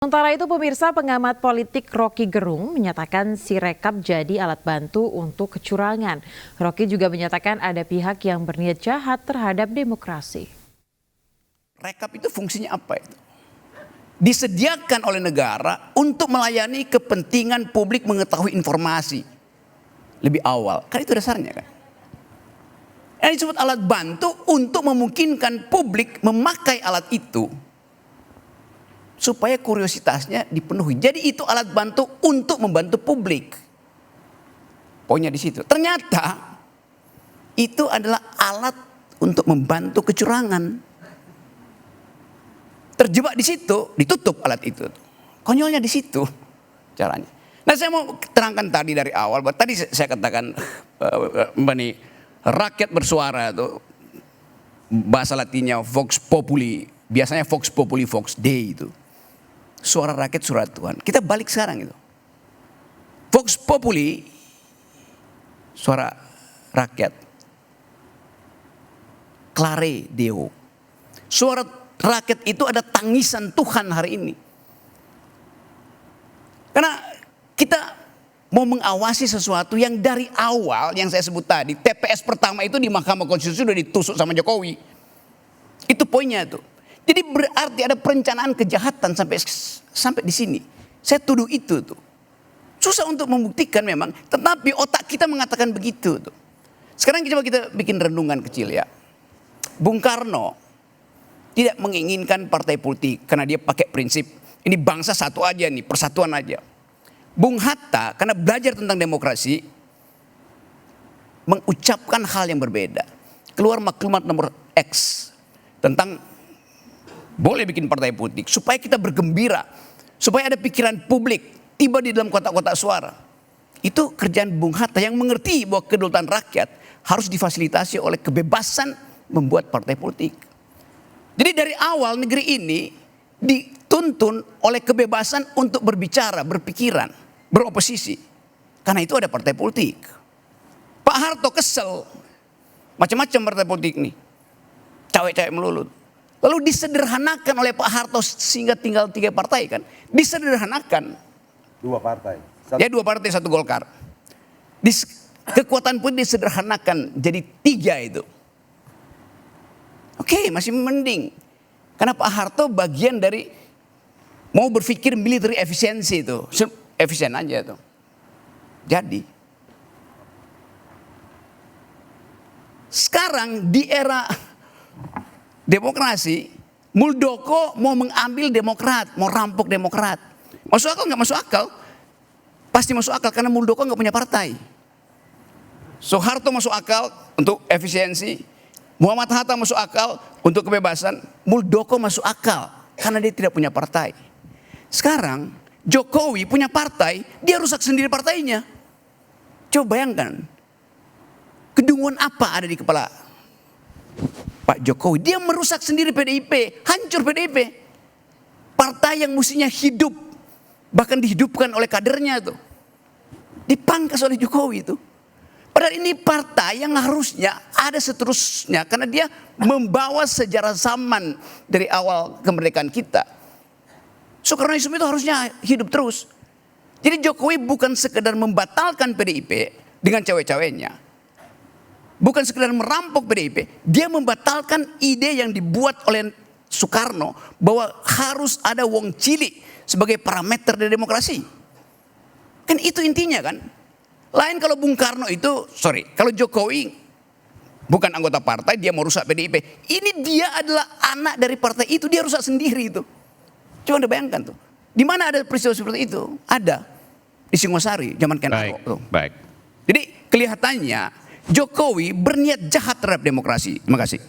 Sementara itu pemirsa, pengamat politik Rocky Gerung menyatakan Sirekap jadi alat bantu untuk kecurangan. Rocky juga menyatakan ada pihak yang berniat jahat terhadap demokrasi. Rekap itu fungsinya apa itu? Disediakan oleh negara untuk melayani kepentingan publik mengetahui informasi lebih awal. Kan itu dasarnya kan. Yang disebut alat bantu untuk memungkinkan publik memakai alat itu supaya kuriositasnya dipenuhi. Jadi itu alat bantu untuk membantu publik. Poinnya di situ. Ternyata itu adalah alat untuk membantu kecurangan. Terjebak di situ, ditutup alat itu. Konyolnya di situ caranya. Nah, saya mau terangkan tadi dari awal. Tadi saya katakan rakyat bersuara itu bahasa latinnya vox populi. Biasanya vox populi vox dei itu. Suara rakyat, suara Tuhan. Kita balik sekarang itu. Vox populi, suara rakyat. Clare Deo. Suara rakyat itu ada tangisan Tuhan hari ini. Karena kita mau mengawasi sesuatu yang dari awal, yang saya sebut tadi. TPS pertama itu di Mahkamah Konstitusi sudah ditusuk sama Jokowi. Itu poinnya tuh. Jadi berarti ada perencanaan kejahatan sampai di sini. Saya tuduh itu tuh. Susah untuk membuktikan memang, tetapi otak kita mengatakan begitu tuh. Sekarang coba kita bikin renungan kecil ya. Bung Karno tidak menginginkan partai politik karena dia pakai prinsip ini bangsa satu aja nih, persatuan aja. Bung Hatta karena belajar tentang demokrasi mengucapkan hal yang berbeda. Keluar maklumat nomor X tentang boleh bikin partai politik supaya kita bergembira, supaya ada pikiran publik tiba di dalam kotak-kotak suara. Itu kerjaan Bung Hatta yang mengerti bahwa kedaulatan rakyat harus difasilitasi oleh kebebasan membuat partai politik. Jadi dari awal negeri ini dituntun oleh kebebasan untuk berbicara, berpikiran, beroposisi. Karena itu ada partai politik. Pak Harto kesel, macam-macam partai politik nih, cewek-cewek melulu. Lalu disederhanakan oleh Pak Harto sehingga tinggal 3 partai kan. Disederhanakan. 2 partai. Ya 2 partai, 1 Golkar. Kekuatan pun disederhanakan jadi 3 itu. Oke, masih mending. Karena Pak Harto bagian dari mau berpikir military efisiensi itu. Efisien aja itu. Jadi. Sekarang di era demokrasi, Muldoko mau mengambil Demokrat, mau rampok Demokrat. Masuk akal nggak masuk akal? Pasti masuk akal karena Muldoko nggak punya partai. Soeharto masuk akal untuk efisiensi, Muhammad Hatta masuk akal untuk kebebasan, Muldoko masuk akal karena dia tidak punya partai. Sekarang Jokowi punya partai, dia rusak sendiri partainya. Coba bayangkan, kedunguan apa ada di kepala Pak Jokowi? Dia merusak sendiri PDIP, hancur PDIP. Partai yang mestinya hidup, bahkan dihidupkan oleh kadernya itu, dipangkas oleh Jokowi itu. Padahal ini partai yang harusnya ada seterusnya, karena dia membawa sejarah zaman dari awal kemerdekaan kita. Soekarnoisme itu harusnya hidup terus. Jadi Jokowi bukan sekedar membatalkan PDIP dengan cawe-cawenya. Bukan sekedar merampok PDIP, dia membatalkan ide yang dibuat oleh Soekarno bahwa harus ada wong cilik sebagai parameter dari demokrasi. Kan itu intinya kan. Lain kalau Bung Karno itu, kalau Jokowi bukan anggota partai, dia mau rusak PDIP. Ini dia adalah anak dari partai itu, dia rusak sendiri itu. Coba Anda bayangkan tuh. Di mana ada peristiwa seperti itu? Ada. Di Singosari, zaman Ken Arok. Baik. Jadi kelihatannya Jokowi berniat jahat terhadap demokrasi. Terima kasih.